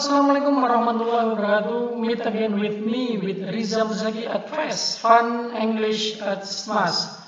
Assalamualaikum warahmatullahi wabarakatuh. Meet again with me, with Rizal Zaki at FES'T, Fun English at SMAS.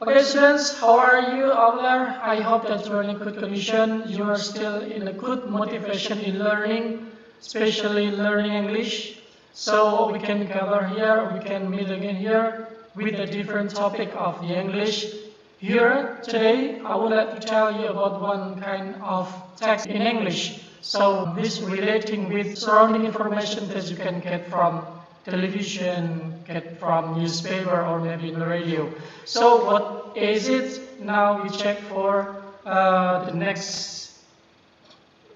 Okay students, how are you out there? I hope that you are in a good condition. You are still in a good motivation in learning, especially learning English. So we can gather here, we can meet again here with a different topic of the English. Here today, I would like to tell you about one kind of text in English. So this relating with surrounding information that you can get from television, get from newspaper, or maybe in the radio. So what is it? Now we check for the next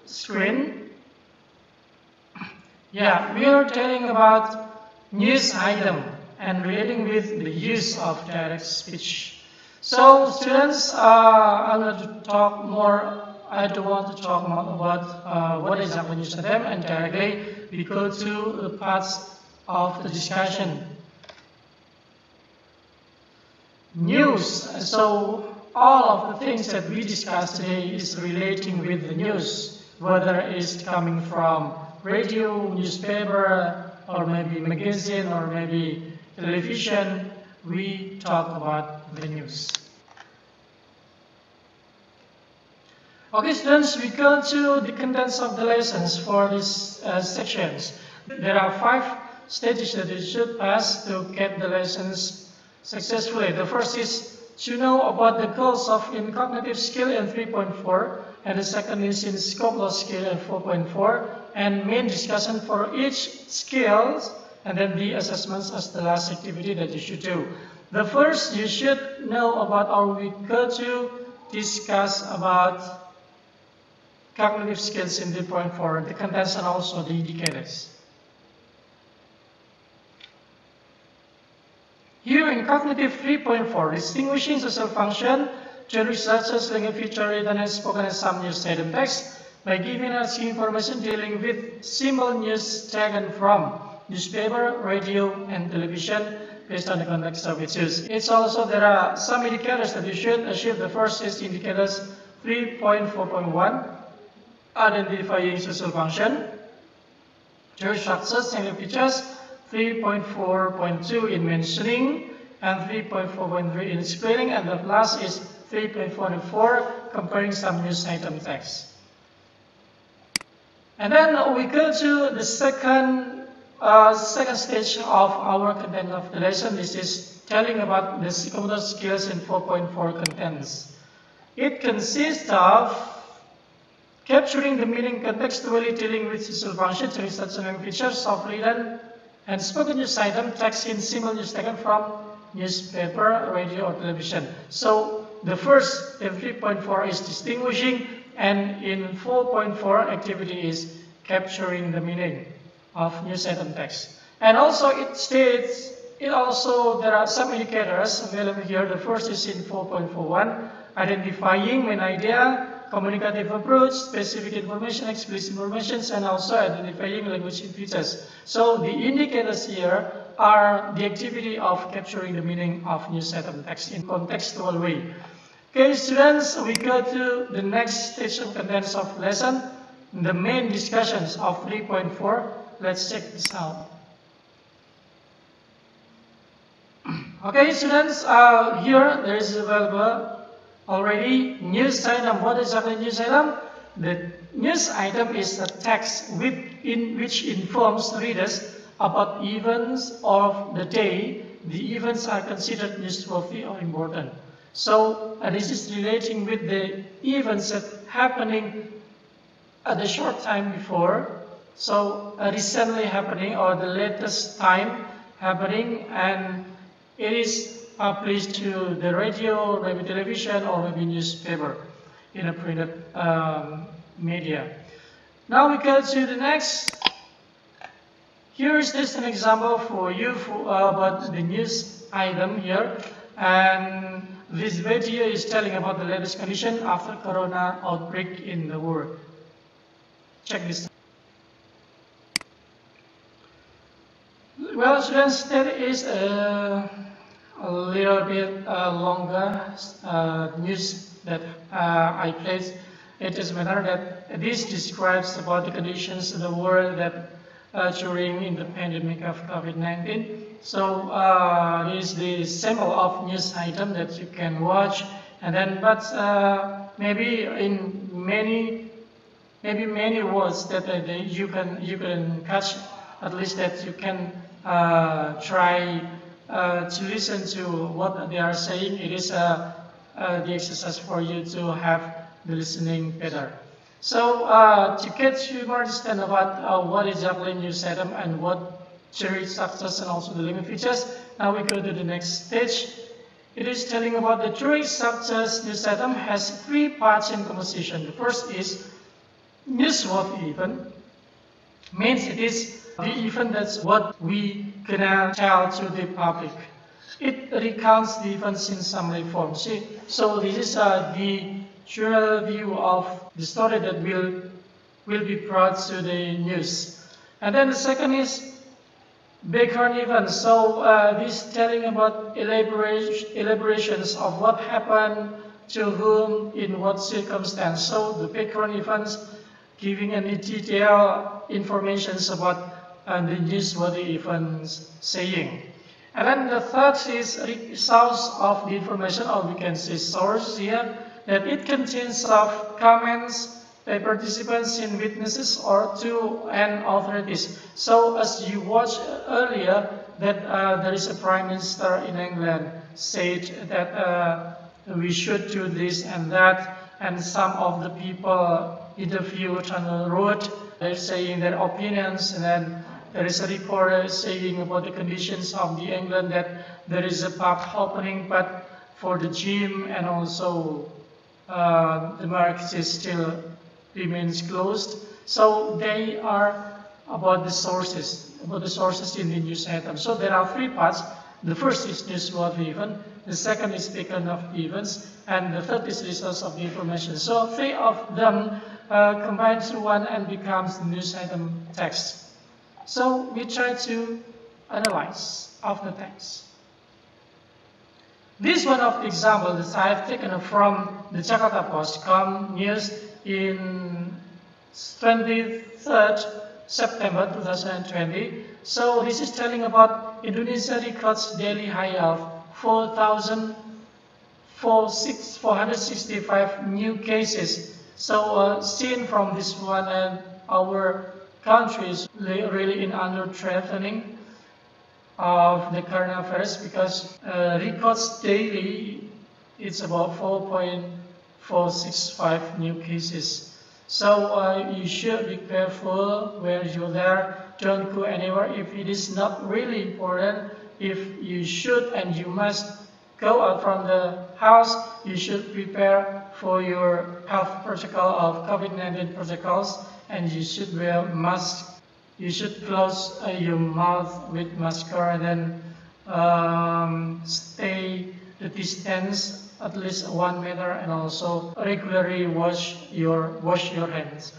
screen. Yeah, we are telling about news item and relating with the use of direct speech. So students, I'm going to talk more. I don't want to talk more about what exactly news item, and directly we go to the parts of the discussion. News. So all of the things that we discussed today is relating with the news, whether it's coming from radio, newspaper, or maybe magazine, or maybe television. We talk about the news. Okay students, we go to the contents of the lessons for these sections. There are 5 stages that you should pass to get the lessons successfully. The first is to know about the goals of in cognitive skill in 3.4, and the second is in scope of skill in 4.4, and main discussion for each skills, and then the assessments as the last activity that you should do. The first, you should know about, or we go to discuss about cognitive skills in 3.4, the contents and also the indicators. Here in cognitive 3.4, distinguishing social function, to researchers linking feature written and spoken as some news item text by giving us information dealing with simple news taken from newspaper, radio, and television based on the context of its use. It's also, there are some indicators that you should achieve. The first is indicators 3.4.1, identifying social function, to structures and features, 3.4.2 in mentioning, and 3.4.3 in explaining, and the last is 3.44, comparing some news item text. And then we go to the second stage of our content of the lesson. This is telling about the psychomotor skills in 4.4 contents. It consists of capturing the meaning contextually, dealing with social functions, research and features of written and spoken news item text in simple news taken from newspaper, radio, or television. So the first in 3.4 is distinguishing, and in 4.4 activity is capturing the meaning of news item text. And also it states, there are some indicators available here. The first is in 4.41, identifying main idea, communicative approach, specific information, explicit information, and also identifying language features. So the indicators here are the activity of capturing the meaning of news item text in contextual way. Okay students, we go to the next stage of contents of lesson, the main discussions of 3.4. Let's check this out. Okay students, here there is available already news item. What is a news item? The news item is a text which informs readers about events of the day. The events are considered newsworthy or important. So this is relating with the events that happening at the short time before. So recently happening, or the latest time happening, and it is published to the radio, maybe television, or maybe newspaper in a printed media. Now we go to the next. Here is just an example for you about the news item here, and this video is telling about the latest condition after corona outbreak in the world. Check this. Well students, there is a little bit longer news that I placed. It is matter that this describes about the conditions in the world that during in the pandemic of COVID-19. So this is the sample of news item that you can watch, and then maybe in many words that you can catch, at least that you can try to listen to what they are saying. It is the exercise for you to have the listening better. So to get you more understand about what exactly news item and what theory structures and also the limit features, now we go to the next stage. It is telling about the theory structures. News item has three parts in composition. The first is newsworthy event, means it is the event that's what we gonna tell to the public. It recounts the events in summary form. See, so this is the general view of the story that will be brought to the news. And then the second is background events. So this telling about elaborations of what happened to whom in what circumstance. So the background events giving any detailed information about the newsworthy events saying. And then the third is source of the information, or we can say source here, that it contains of comments by participants in witnesses or to and authorities. So as you watched earlier, that there is a prime minister in England said that we should do this and that, and some of the people interviewed on the road, they're saying their opinions, and then there is a reporter saying about the conditions of the England that there is a pub opening, but for the gym and also the market is still remains closed. So they are about the sources in the news item. So there are three parts. The first is newsworthy event, the second is background of events, and the third is resource of the information. So three of them combine to one and becomes the news item text. So we try to analyze of the text. This one of the example that I have taken from the Jakarta Post.com news in 23rd September 2020. So this is telling about Indonesia records daily high of 4,465 new cases. So seen from this one, and our country is really in under threatening of the current affairs, because records daily it's about 4.465 new cases. So you should be careful when you're there. Don't go anywhere if it is not really important. If you should and you must go out from the house, you should prepare for your health protocol of COVID-19 protocols, and you should wear mask. You should close your mouth with mask, and then stay the distance at least 1 meter, and also regularly wash your hands.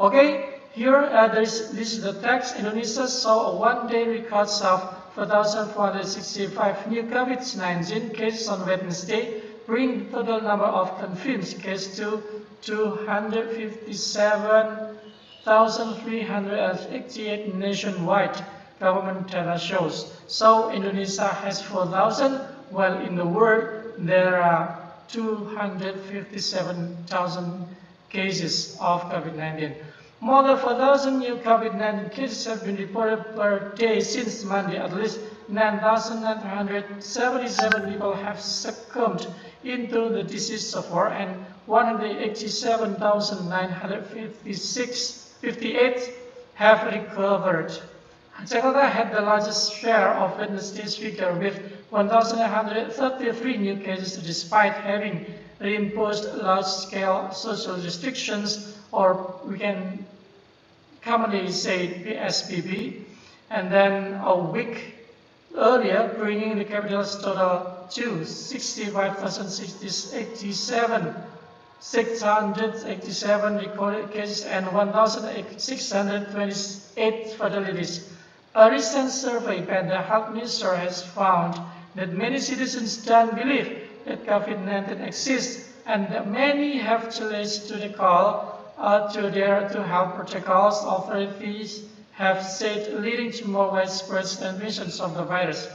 Okay, here this is the text. Indonesia saw a one-day records of 4,465 new COVID-19 cases on Wednesday, bring the total number of confirmed cases to 257,388 nationwide, government data shows. So Indonesia has 4,000, while in the world there are 257,000 cases of COVID-19. More than 4,000 new COVID-19 cases have been reported per day since Monday. At least 9,977 people have succumbed into the disease so far, and 187,958 have recovered. Jakarta had the largest share of Wednesday's figure with 1,133 new cases, despite having reimposed large-scale social restrictions, or we can commonly say PSBB, and then a week earlier, bringing the capital's total to 65,687 recorded cases and 1,628 fatalities. A recent survey by the Health Minister has found that many citizens don't believe that COVID-19 exists, and that many have challenged to the call to their to health protocols, authorities have said, leading to more widespread transmissions of the virus.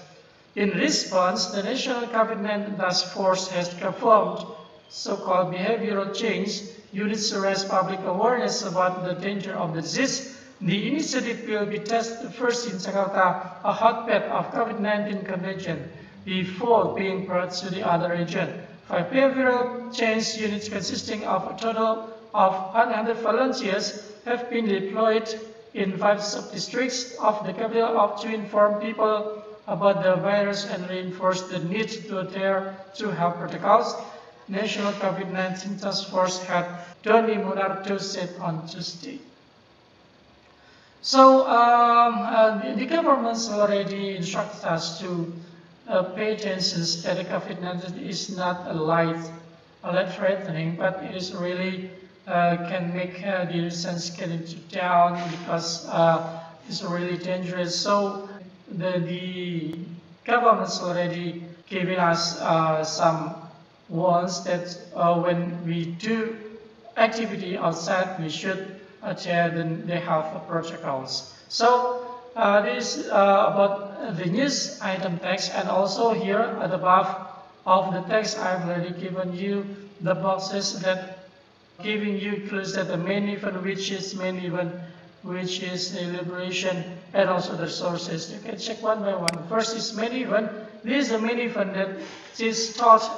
In response, the National COVID-19 Task Force has performed so-called behavioral change units to raise public awareness about the danger of the disease. The initiative will be tested first in Jakarta, a hotbed of COVID-19 contagion, before being brought to the other region. 5 behavioral change units consisting of a total of 100 volunteers have been deployed in 5 sub-districts of the capital to inform people about the virus and reinforce the need to adhere to health protocols. National COVID-19 Task Force Head Doni Monardo said on Tuesday. So the government's already instructed us to pay attention that the COVID-19 is not a light threatening, but it is really can make the resistance getting down because it's really dangerous. So the government's already giving us some warns that when we do activity outside, we should adhere the health protocols. So this is about the news item text, and also here at the above of the text I've already given you the boxes that giving you clues that the main event, which is the liberation, and also the sources. You can check one by one. First is main event. This is the main event that is taught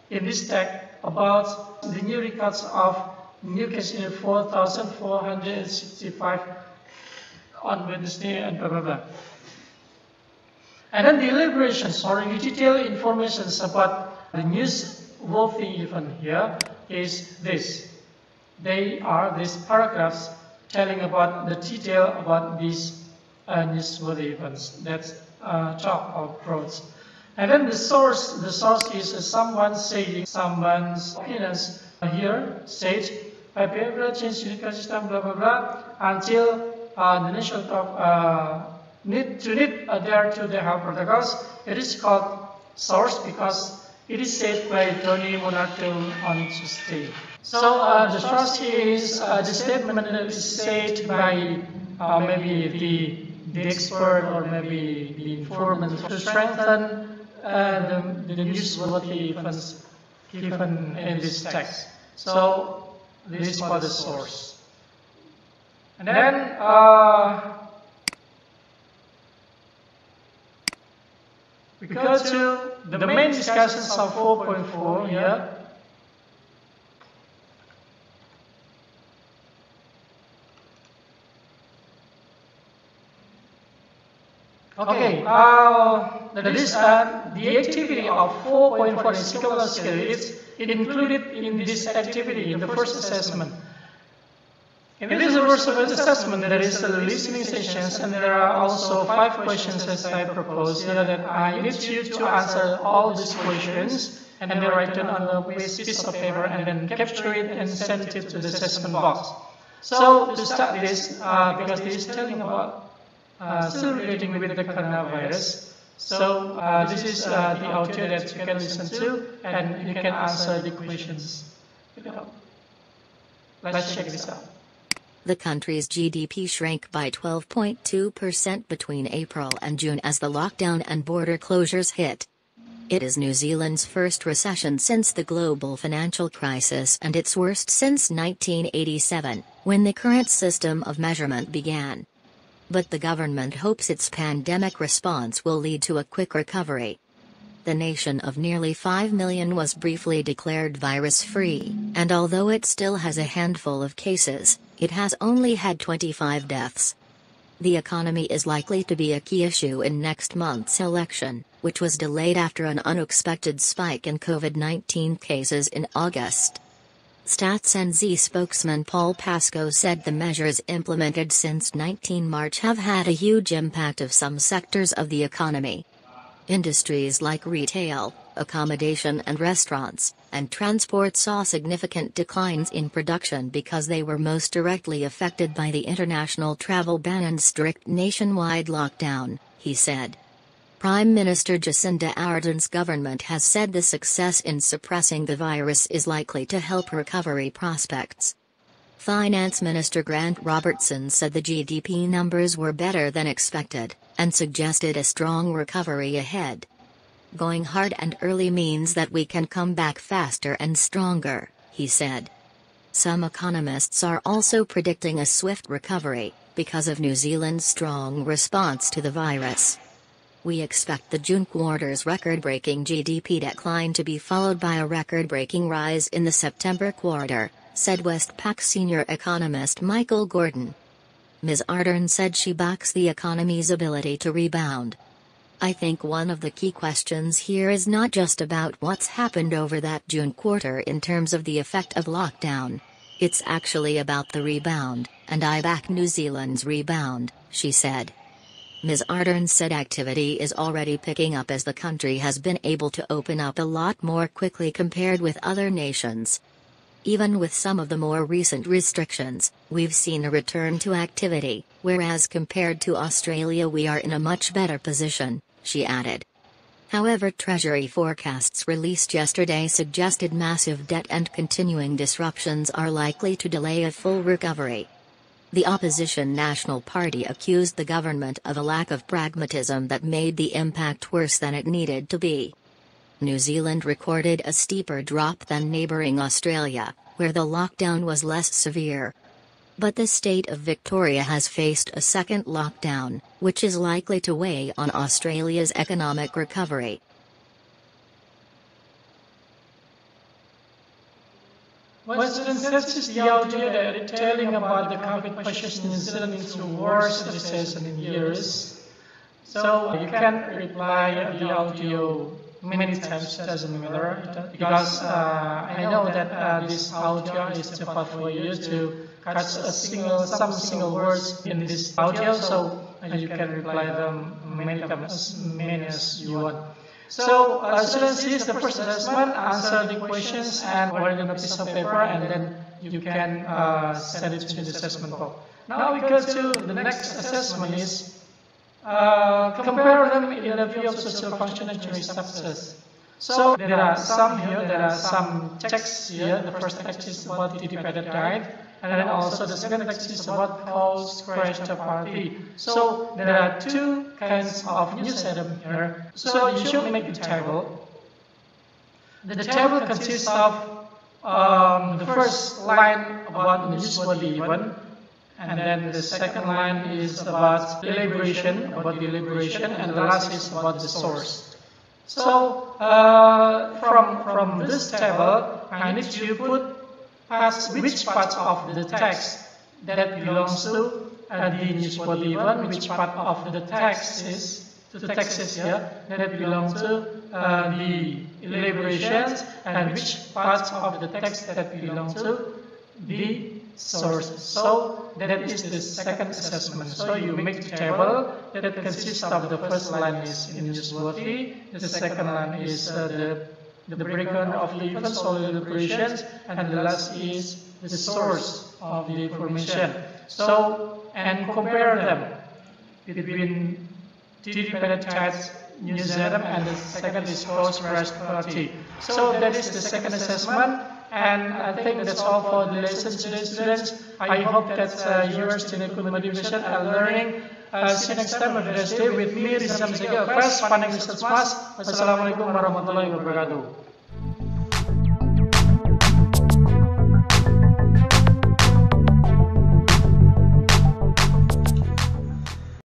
in this text about the new records of new cases in 4,465 on Wednesday and blah blah blah. And then the deliberations or the detailed information about the newsworthy event here is this. They are these paragraphs telling about the detail about these newsworthy events that talk of growth. And then the source is someone saying someone's opinions here said by behavioral change in the system blah blah blah until the national need adhere to the health protocols. It is called source because it is said by Doni Monardo on Tuesday. So the source is the statement that is said by maybe the expert or maybe the informant to strengthen the newsworthy events given in this text. So this is for the source. And then we go to the main discussions of 4.4 here. Okay, the activity of 4.4 is psychological skill. It's included in this activity in the first assessment. In this first assessment, there is a listening sessions, and there are also 5 questions as I propose here that I need you to answer all these questions and then write them on a piece of paper and then capture it and send it to the assessment box. So to start this, because this is telling about still relating with the coronavirus. So this is the audio that you can listen to, and you can answer the questions. Let's check this out. The country's GDP shrank by 12.2% between April and June as the lockdown and border closures hit. It is New Zealand's first recession since the global financial crisis and its worst since 1987, when the current system of measurement began. But the government hopes its pandemic response will lead to a quick recovery. The nation of nearly 5 million was briefly declared virus-free, and although it still has a handful of cases, it has only had 25 deaths. The economy is likely to be a key issue in next month's election, which was delayed after an unexpected spike in COVID-19 cases in August. Stats NZ spokesman Paul Pascoe said the measures implemented since 19 March have had a huge impact of some sectors of the economy. Industries like retail, accommodation and restaurants, and transport saw significant declines in production because they were most directly affected by the international travel ban and strict nationwide lockdown, he said. Prime Minister Jacinda Ardern's government has said the success in suppressing the virus is likely to help recovery prospects. Finance Minister Grant Robertson said the GDP numbers were better than expected, and suggested a strong recovery ahead. Going hard and early means that we can come back faster and stronger, he said. Some economists are also predicting a swift recovery, because of New Zealand's strong response to the virus. We expect the June quarter's record-breaking GDP decline to be followed by a record-breaking rise in the September quarter, said Westpac senior economist Michael Gordon. Ms. Ardern said she backs the economy's ability to rebound. I think one of the key questions here is not just about what's happened over that June quarter in terms of the effect of lockdown. It's actually about the rebound, and I back New Zealand's rebound, she said. Ms. Ardern said activity is already picking up as the country has been able to open up a lot more quickly compared with other nations. Even with some of the more recent restrictions, we've seen a return to activity, whereas compared to Australia we are in a much better position, she added. However, Treasury forecasts released yesterday suggested massive debt and continuing disruptions are likely to delay a full recovery. The opposition National Party accused the government of a lack of pragmatism that made the impact worse than it needed to be. New Zealand recorded a steeper drop than neighbouring Australia, where the lockdown was less severe. But the state of Victoria has faced a second lockdown, which is likely to weigh on Australia's economic recovery. Western is the audio detailing about the COVID pushes New Zealand into worst recession in years. So you can reply the audio many times, doesn't matter, because I know that this audio is too fast for you to catch some single words in this audio, so you can reply them many times, as many as you want. So, students, this is the first assessment. Answer the questions and write on a piece of paper, and then you can send it to the assessment box. Now we go to the next assessment is compare them in the view of social function and jury success. So there are some here, there are some texts here. The first text is about the divided diet, and then also the second text is about cause, crash, the party. So there are two kinds of news item here. So you should make the table. The table consists of the first line about the newsworthy event, and then the second line is about deliberation, and the last is about the source. So from this table, I need to put which part of the text that belongs to the newsworthy event, which part of the text is here that belongs to the deliberations, and which parts of the text that belong to the sources. So that is the second assessment. So you make the table that consists of the first line is newsworthy, the second line is the breakdown of the events or deliberations, and the last is the source of the information. So, and compare them between tripartite news item and the second is cause, crash, party. So that is the second assessment. And I think that's all for the lesson today, students. I hope that you are still in good motivation and learning. See you next time. Have a nice day with me, Rizam Zega, Press, Pandang Research Mas. Wassalamualaikum warahmatullahi wabarakatuh.